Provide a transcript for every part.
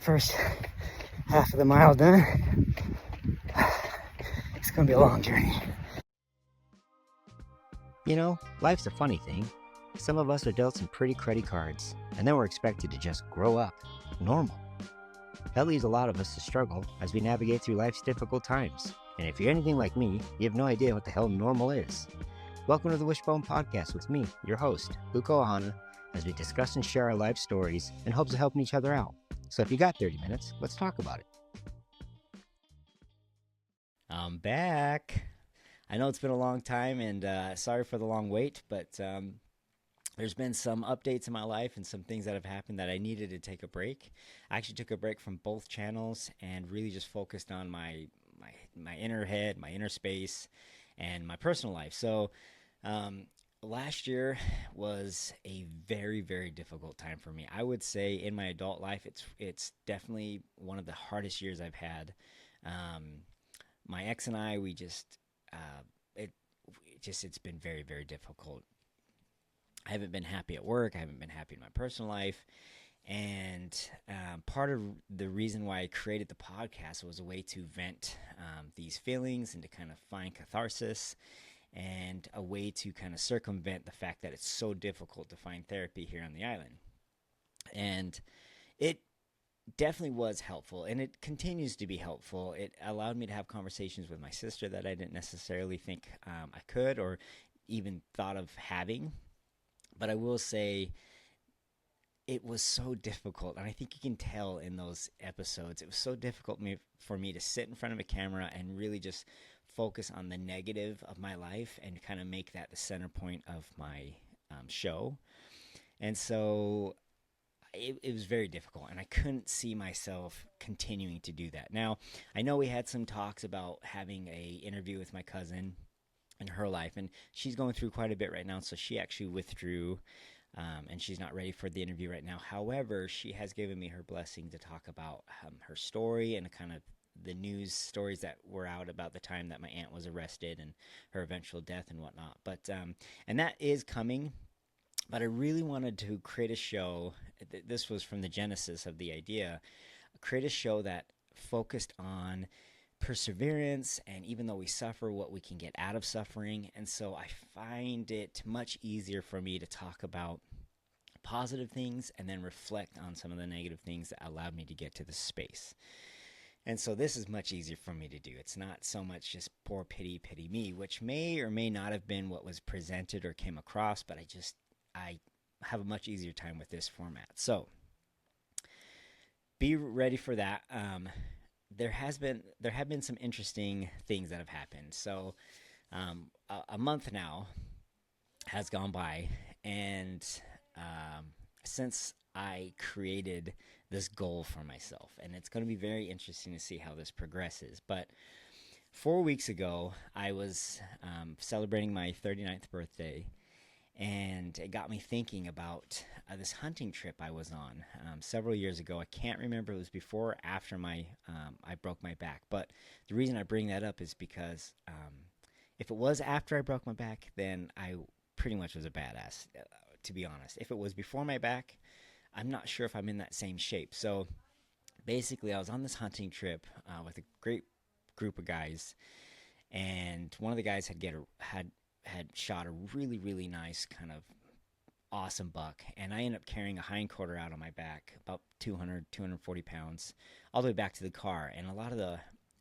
first half of the mile done. It's gonna be a long journey. You know, life's a funny thing. Some of us are dealt some pretty cruddy cards, and then we're expected to just grow up, normal. That leaves a lot of us to struggle as we navigate through life's difficult times. And if you're anything like me, you have no idea what the hell normal is. Welcome to the Wishbone podcast with me, your host, Kaua'i Ohana, as we discuss and share our life stories in hopes of helping each other out. So if you got 30 minutes, let's talk about it. I'm back. I know it's been a long time, and sorry for the long wait, but there's been some updates in my life and some things that have happened that I needed to take a break. I actually took a break from both channels and really just focused on my inner head, my inner space, and my personal life. So last year was a very, very difficult time for me. I would say in my adult life, it's definitely one of the hardest years I've had. My ex and I, it's been very, very difficult. I haven't been happy at work. I haven't been happy in my personal life. And part of the reason why I created the podcast was a way to vent these feelings and to kind of find catharsis, and a way to kind of circumvent the fact that it's so difficult to find therapy here on the island. And it definitely was helpful, and it continues to be helpful. It allowed me to have conversations with my sister that I didn't necessarily think I could or even thought of having. But I will say it was so difficult, and I think you can tell in those episodes, it was so difficult for me to sit in front of a camera and really just focus on the negative of my life and kind of make that the center point of my show. And so it was very difficult, and I couldn't see myself continuing to do that. Now, I know we had some talks about having a interview with my cousin and her life, and she's going through quite a bit right now, so she actually withdrew, and she's not ready for the interview right now. However, she has given me her blessing to talk about her story and kind of the news stories that were out about the time that my aunt was arrested and her eventual death and whatnot. But and that is coming. But I really wanted to create a show. This was from the genesis of the idea. Create a show that focused on perseverance, and even though we suffer, what we can get out of suffering. And so I find it much easier for me to talk about positive things and then reflect on some of the negative things that allowed me to get to this space. And so this is much easier for me to do. It's not so much just poor pity me, which may or may not have been what was presented or came across, but I have a much easier time with this format. So be ready for that. There have been some interesting things that have happened. So a month now has gone by, and since I created this goal for myself, and it's going to be very interesting to see how this progresses. But 4 weeks ago, I was celebrating my 39th birthday, and it got me thinking about this hunting trip I was on several years ago. I can't remember if it was before or after I broke my back. But the reason I bring that up is because if it was after I broke my back, then I pretty much was a badass, to be honest. If it was before my back, I'm not sure if I'm in that same shape. So basically, I was on this hunting trip with a great group of guys, and one of the guys had shot a really, really nice kind of awesome buck, and I ended up carrying a hindquarter out on my back, about 240 pounds, all the way back to the car. And a lot of the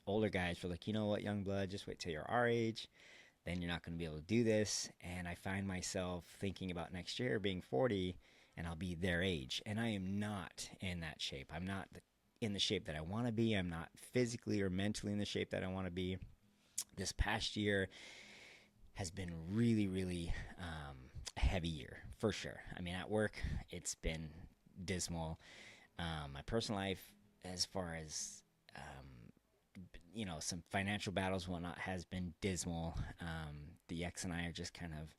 older guys were like, you know what, young blood, just wait till you're our age, then you're not going to be able to do this. And I find myself thinking about next year being 40, and I'll be their age, and I am not in that shape. I'm not in the shape that I want to be. I'm not physically or mentally in the shape that I want to be. This past year has been really, really a heavy year, for sure. I mean, at work, it's been dismal. My personal life, as far as, some financial battles and whatnot, has been dismal. The ex and I are just kind of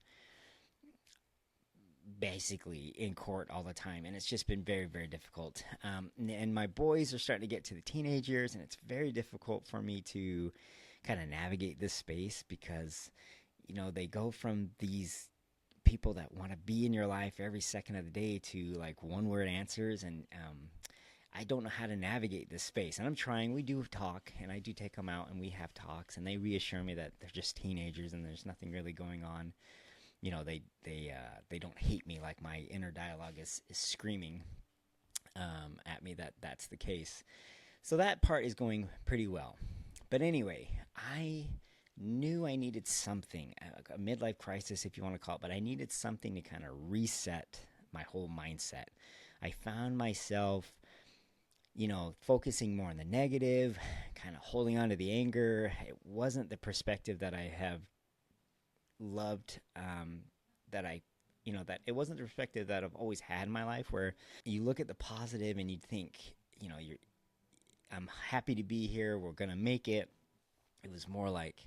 basically in court all the time, and it's just been very, very difficult. And my boys are starting to get to the teenage years, and it's very difficult for me to kind of navigate this space because they go from these people that want to be in your life every second of the day to like one word answers. And I don't know how to navigate this space. And I'm trying. We do talk, and I do take them out, and we have talks, and they reassure me that they're just teenagers and there's nothing really going on. They don't hate me like my inner dialogue is screaming at me that that's the case. So that part is going pretty well. But anyway, I knew I needed something, a midlife crisis, if you want to call it, but I needed something to kind of reset my whole mindset. I found myself, focusing more on the negative, kind of holding on to the anger. It wasn't the perspective that I have loved, that it wasn't the perspective that I've always had in my life, where you look at the positive and you think, I'm happy to be here. We're going to make it. It was more like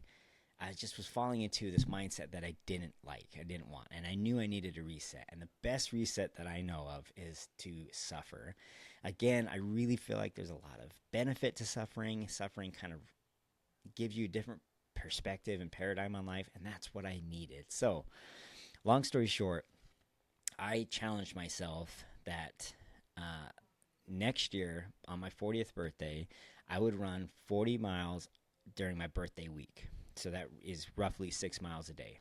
I just was falling into this mindset that I didn't like, I didn't want, and I knew I needed a reset. And the best reset that I know of is to suffer. Again, I really feel like there's a lot of benefit to suffering. Suffering kind of gives you a different perspective and paradigm on life, and that's what I needed. So, long story short, I challenged myself that next year on my 40th birthday, I would run 40 miles during my birthday week. So that is roughly 6 miles a day.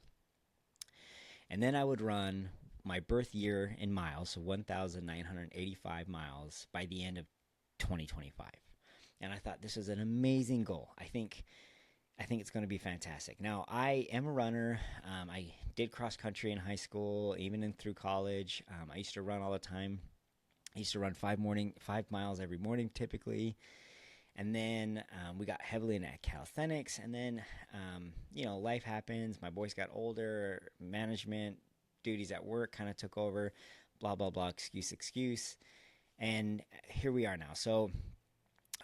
And then I would run my birth year in miles, so 1,985 miles by the end of 2025. And I thought this was an amazing goal. I think it's going to be fantastic. Now, I am a runner. I did cross country in high school, even through college. I used to run all the time. I used to run 5 miles every morning typically. And then we got heavily into calisthenics. And then, life happens. My boys got older. Management duties at work kind of took over. Blah, blah, blah, excuse. And here we are now. So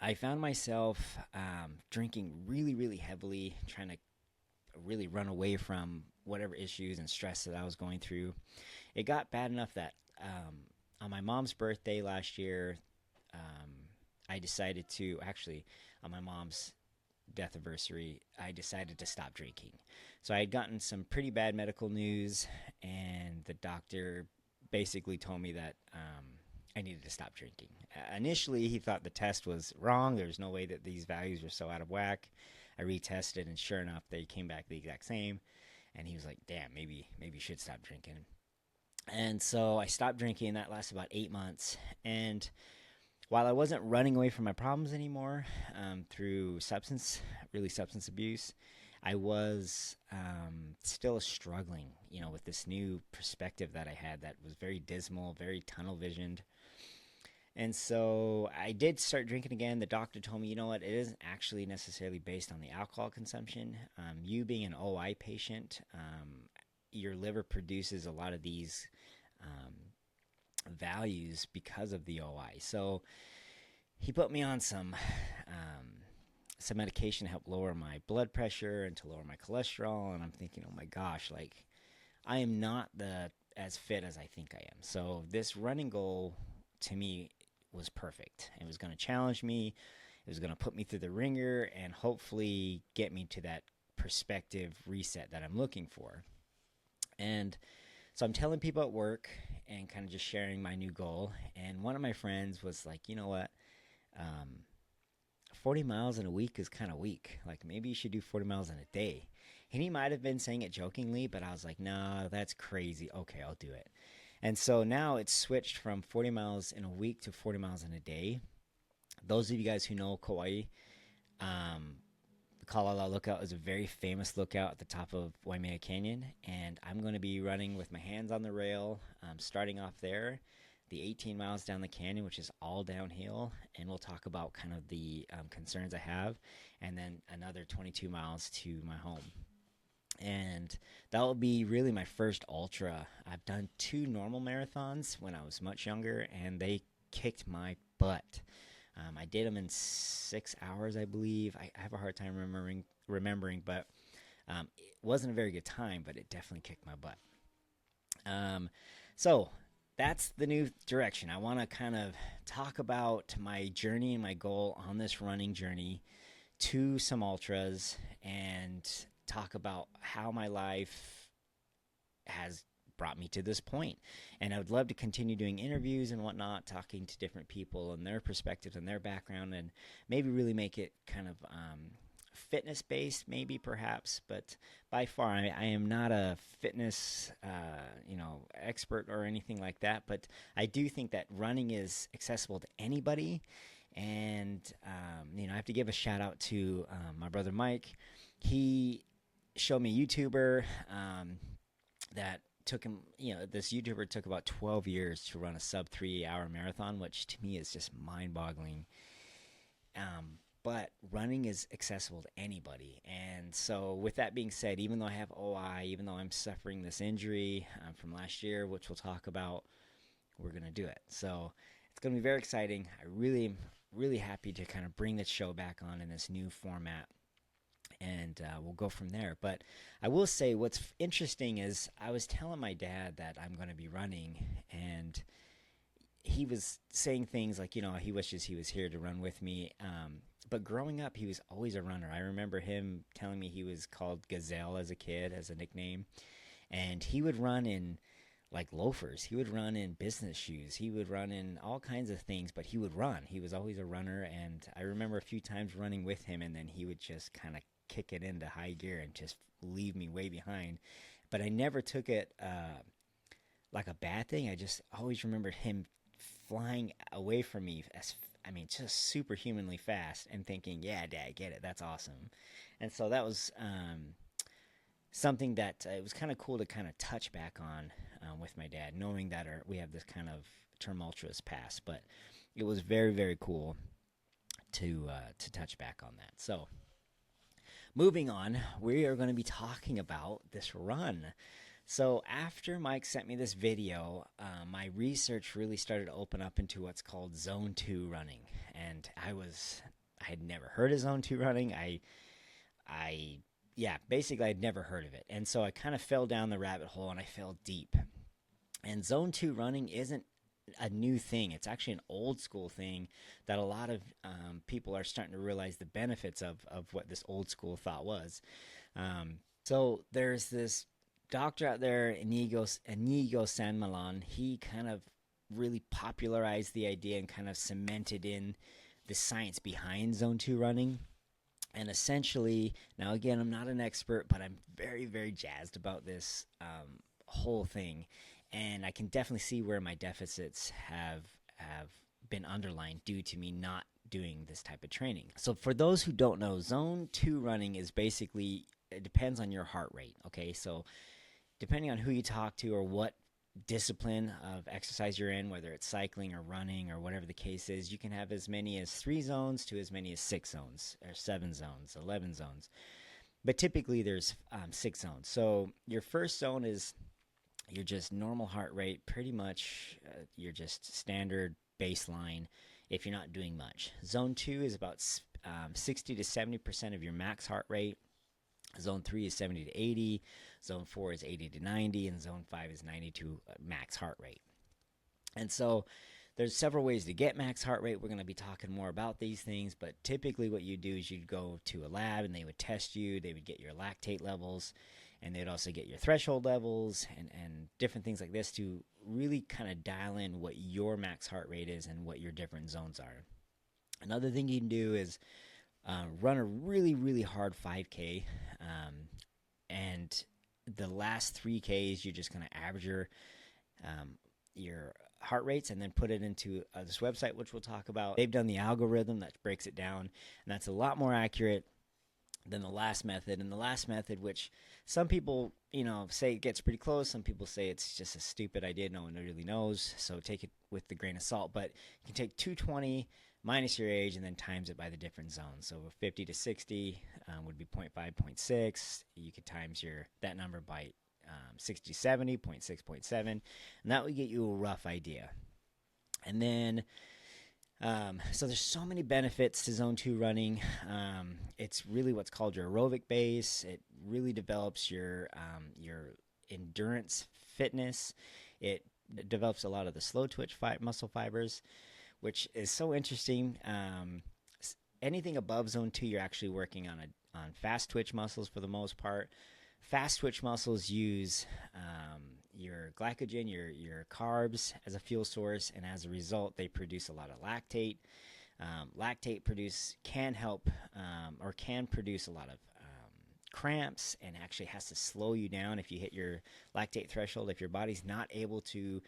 I found myself drinking really, really heavily, trying to really run away from whatever issues and stress that I was going through. It got bad enough that on my mom's birthday last year, I decided to, actually, on my mom's death anniversary, I decided to stop drinking. So I had gotten some pretty bad medical news, and the doctor basically told me that I needed to stop drinking. Initially, he thought the test was wrong. There's no way that these values were so out of whack. I retested, and sure enough, they came back the exact same. And he was like, damn, maybe you should stop drinking. And so I stopped drinking. That lasted about 8 months. And while I wasn't running away from my problems anymore through substance abuse, I was still struggling, with this new perspective that I had that was very dismal, very tunnel visioned. And so I did start drinking again. The doctor told me, you know what, it isn't actually necessarily based on the alcohol consumption. You being an OI patient, your liver produces a lot of these values because of the OI. So he put me on some medication to help lower my blood pressure and to lower my cholesterol. And I'm thinking, oh my gosh, like I am not as fit as I think I am. So this running goal to me was perfect. It was going to challenge me. It was going to put me through the ringer and hopefully get me to that perspective reset that I'm looking for. And so I'm telling people at work and kind of just sharing my new goal. And one of my friends was like, you know what? 40 miles in a week is kind of weak. Like maybe you should do 40 miles in a day. And he might have been saying it jokingly, but I was like, nah, that's crazy. Okay, I'll do it. And so now it's switched from 40 miles in a week to 40 miles in a day. Those of you guys who know Kaua'i, the Kalala Lookout is a very famous lookout at the top of Waimea Canyon. And I'm going to be running with my hands on the rail, starting off there, the 18 miles down the canyon, which is all downhill. And we'll talk about kind of the concerns I have. And then another 22 miles to my home. And that will be really my first ultra. I've done 2 normal marathons when I was much younger, and they kicked my butt. I did them in 6 hours, I believe. I have a hard time remembering, but it wasn't a very good time, but it definitely kicked my butt. So that's the new direction. I want to kind of talk about my journey and my goal on this running journey to some ultras and talk about how my life has brought me to this point. And I would love to continue doing interviews and whatnot, talking to different people and their perspectives and their background, and maybe really make it kind of fitness based, maybe perhaps. But by far, I am not a fitness expert or anything like that. But I do think that running is accessible to anybody. And I have to give a shout out to my brother Mike. He showed me a YouTuber that took him, this YouTuber took about 12 years to run a sub 3 hour marathon, which to me is just mind boggling. But running is accessible to anybody. And so with that being said, even though I have OI, even though I'm suffering this injury from last year, which we'll talk about, we're going to do it. So it's going to be very exciting. I really am really happy to kind of bring this show back on in this new format. And we'll go from there. But I will say what's interesting is I was telling my dad that I'm going to be running, and he was saying things like, he wishes he was here to run with me. But growing up, he was always a runner. I remember him telling me he was called Gazelle as a kid, as a nickname. And he would run in like loafers. He would run in business shoes. He would run in all kinds of things, but he would run. He was always a runner. And I remember a few times running with him, and then he would just kind of kick it into high gear and just leave me way behind. But I never took it like a bad thing. I just always remembered him flying away from me just superhumanly fast, and thinking, yeah, Dad, I get it. That's awesome. And so that was something that it was kind of cool to kind of touch back on with my dad, knowing that we have this kind of tumultuous past. But it was very, very cool to touch back on that. So moving on, we are going to be talking about this run. So after Mike sent me this video, my research really started to open up into what's called Zone 2 running. And I had never heard of Zone 2 running. Basically I'd never heard of it. And so I kind of fell down the rabbit hole, and I fell deep. And Zone 2 running isn't a new thing. It's actually an old school thing that a lot of people are starting to realize the benefits of what this old school thought was. So there's this doctor out there, Inigo San Milan. He kind of really popularized the idea and kind of cemented in the science behind Zone 2 running. And essentially, now again, I'm not an expert, but I'm very, very jazzed about this whole thing. And I can definitely see where my deficits have been underlined due to me not doing this type of training. So for those who don't know, Zone 2 running is basically, it depends on your heart rate, okay? So depending on who you talk to or what discipline of exercise you're in, whether it's cycling or running or whatever the case is, you can have as many as 3 zones to as many as 6 zones, or 7 zones, 11 zones. But typically there's 6 zones. So your first zone is your just normal heart rate, pretty much your just standard baseline if you're not doing much. Zone 2 is about 60 to 70% of your max heart rate. Zone 3 is 70 to 80, Zone 4 is 80 to 90, and Zone 5 is 90 to max heart rate. And so there's several ways to get max heart rate. We're going to be talking more about these things, but typically what you do is you'd go to a lab and they would test you. They would get your lactate levels, and they'd also get your threshold levels and different things like this to really kind of dial in what your max heart rate is and what your different zones are. Another thing you can do is run a really, really hard 5K, and the last 3Ks you're just going to average your heart rates and then put it into this website, which we'll talk about. They've done the algorithm that breaks it down, and that's a lot more accurate than the last method. And the last method, which some people say it gets pretty close, some people say it's just a stupid idea, no one really knows, so take it with the grain of salt. But you can take 220 minus your age and then times it by the different zones. So 50 to 60 would be 0.5, 0.6. You could times that number by 60 to 70, 0.6, 0.7, and that would get you a rough idea. And then so there's so many benefits to Zone 2 running. It's really what's called your aerobic base. It really develops your endurance fitness. It develops a lot of the slow twitch muscle fibers, which is so interesting. Anything above Zone 2, you're actually working on fast twitch muscles for the most part. Fast twitch muscles use your glycogen, your carbs as a fuel source, and as a result, they produce a lot of lactate. Lactate can help or can produce a lot of cramps, and actually has to slow you down if you hit your lactate threshold. If your body's not able to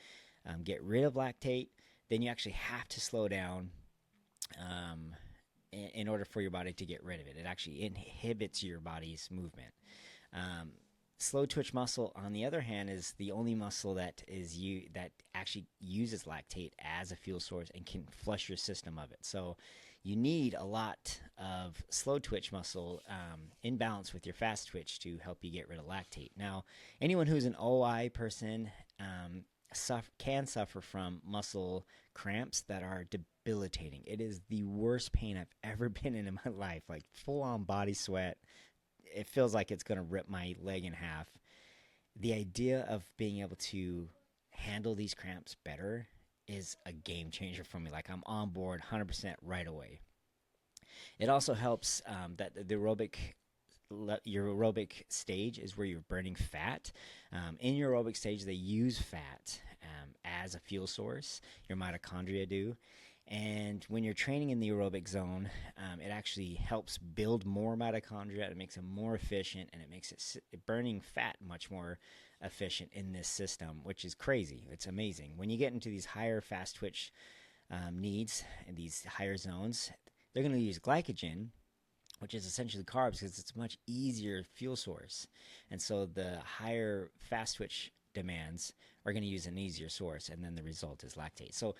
get rid of lactate, then you actually have to slow down in order for your body to get rid of it. It actually inhibits your body's movement. Slow twitch muscle, on the other hand, is the only muscle that actually uses lactate as a fuel source and can flush your system of it. So you need a lot of slow twitch muscle in balance with your fast twitch to help you get rid of lactate. Now, anyone who's an OI person can suffer from muscle cramps that are debilitating. It is the worst pain I've ever been in my life, like full-on body sweat. It feels like it's going to rip my leg in half. The idea of being able to handle these cramps better is a game changer for me. Like, I'm on board 100% right away. It also helps that your aerobic stage is where you're burning fat. In your aerobic stage, they use fat as a fuel source. Your mitochondria do. And when you're training in the aerobic zone, it actually helps build more mitochondria. It makes them more efficient, and it makes it burning fat much more efficient in this system, which is crazy. It's amazing. When you get into these higher fast twitch needs and these higher zones, they're going to use glycogen, which is essentially carbs, because it's a much easier fuel source. And so the higher fast twitch demands are going to use an easier source, and then the result is lactate. So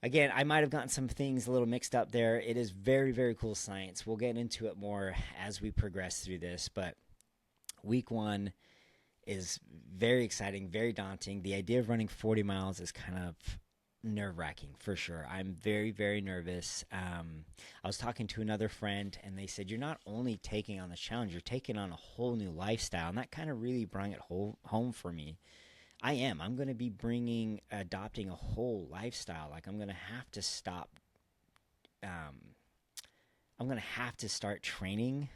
again, I might have gotten some things a little mixed up there. It is very, very cool science. We'll get into it more as we progress through this, but week 1 is very exciting, very daunting. The idea of running 40 miles is kind of nerve-wracking for sure. I'm very, very nervous. I was talking to another friend, and they said, you're not only taking on the challenge, you're taking on a whole new lifestyle, and that kind of really brought it home for me. I'm going to be adopting a whole lifestyle. Like, I'm going to have to stop. I'm going to have to start training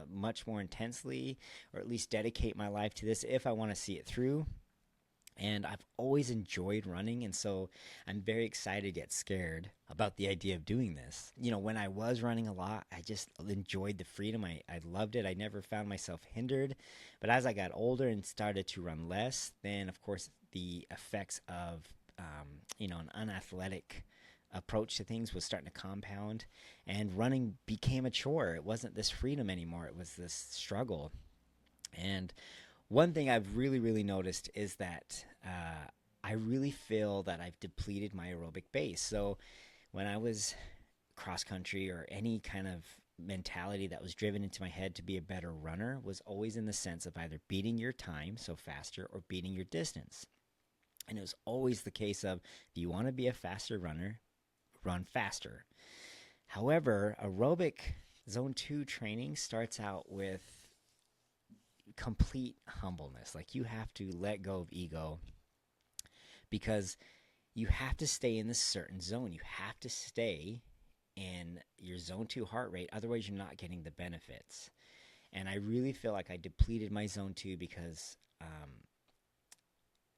much more intensely, or at least dedicate my life to this if I want to see it through. And I've always enjoyed running, and so I'm very excited yet scared about the idea of doing this. You know, when I was running a lot, I just enjoyed the freedom. I loved it. I never found myself hindered. But as I got older and started to run less, then, of course, the effects of, an unathletic approach to things was starting to compound, and running became a chore. It wasn't this freedom anymore. It was this struggle. And one thing I've really, really noticed is that I really feel that I've depleted my aerobic base. So when I was cross country, or any kind of mentality that was driven into my head to be a better runner, was always in the sense of either beating your time, so faster, or beating your distance. And it was always the case of, do you want to be a faster runner? Run faster. However, aerobic zone 2 training starts out with complete humbleness. Like, you have to let go of ego, because you have to stay in this certain zone. You have to stay in your zone 2 heart rate, otherwise you're not getting the benefits. And I really feel like I depleted my zone 2, because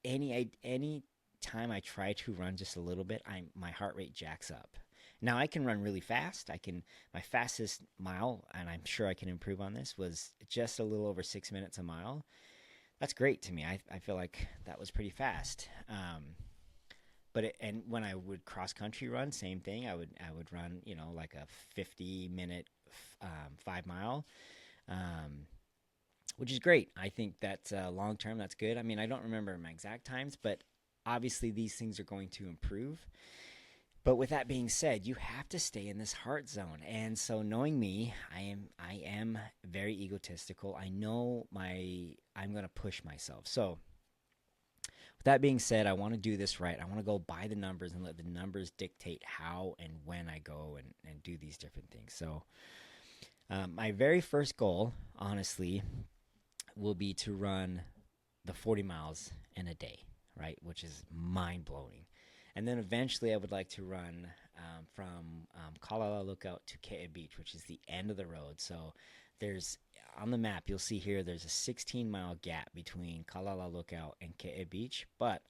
any time I try to run just a little bit, my heart rate jacks up. Now, I can run really fast. My fastest mile, and I'm sure I can improve on this, was just a little over 6 minutes a mile. That's great to me. I feel like that was pretty fast. And when I would cross country run, same thing. I would run, like a 50-minute 5 mile, which is great. I think that long term, that's good. I mean, I don't remember my exact times, but obviously these things are going to improve. But with that being said, you have to stay in this heart zone. And so, knowing me, I am very egotistical. I know I'm going to push myself. So with that being said, I want to do this right. I want to go by the numbers and let the numbers dictate how and when I go and do these different things. So my very first goal, honestly, will be to run the 40 miles in a day, right? Which is mind-blowing. And then eventually I would like to run from Kaua'i Lookout to Kaua'i Beach, which is the end of the road. So there's on the map, you'll see here there's a 16-mile gap between Kaua'i Lookout and Kaua'i Beach, but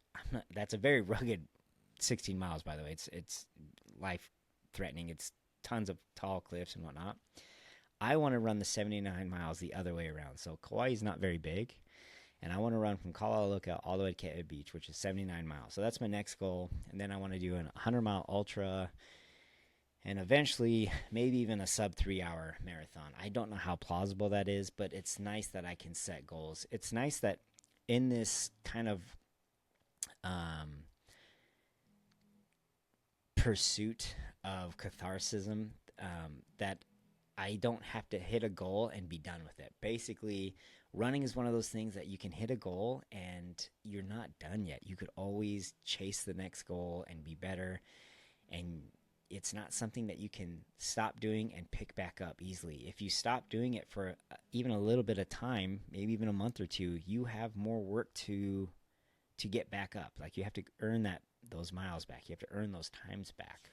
that's a very rugged 16 miles, by the way. It's life threatening. It's tons of tall cliffs and whatnot. I want to run the 79 miles the other way around. So Kauai is not very big, and I want to run from Kaua'i Lookout all the way to Kaua'i Beach, which is 79 miles. So that's my next goal. And then I want to do a 100-mile ultra, and eventually maybe even a sub 3-hour marathon. I don't know how plausible that is, but it's nice that I can set goals. It's nice that in this kind of pursuit of catharsis, that I don't have to hit a goal and be done with it. Basically, running is one of those things that you can hit a goal and you're not done yet. You could always chase the next goal and be better, and it's not something that you can stop doing and pick back up easily. If you stop doing it for even a little bit of time, maybe even a month or two, you have more work to get back up. Like, you have to earn those miles back. You have to earn those times back.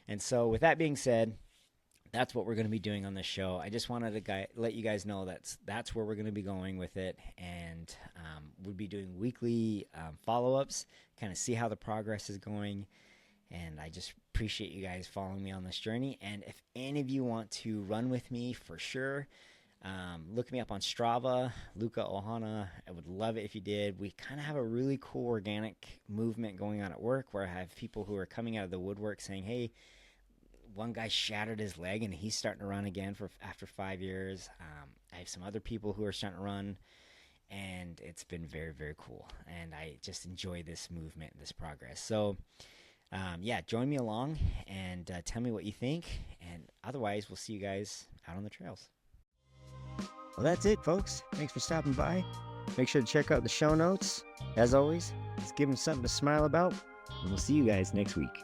And so with that being said, that's what we're going to be doing on this show. I just wanted to let you guys know that's where we're going to be going with it. And we'll be doing weekly follow-ups, kind of see how the progress is going. And I just appreciate you guys following me on this journey. And if any of you want to run with me, for sure, look me up on Strava, Luca Ohana. I would love it if you did. We kind of have a really cool organic movement going on at work, where I have people who are coming out of the woodwork saying, hey, one guy shattered his leg and he's starting to run again after 5 years. I have some other people who are starting to run, and it's been very, very cool. And I just enjoy this movement and this progress. So join me along and tell me what you think. And otherwise, we'll see you guys out on the trails. Well, that's it, folks. Thanks for stopping by. Make sure to check out the show notes. As always, let's give them something to smile about, and we'll see you guys next week.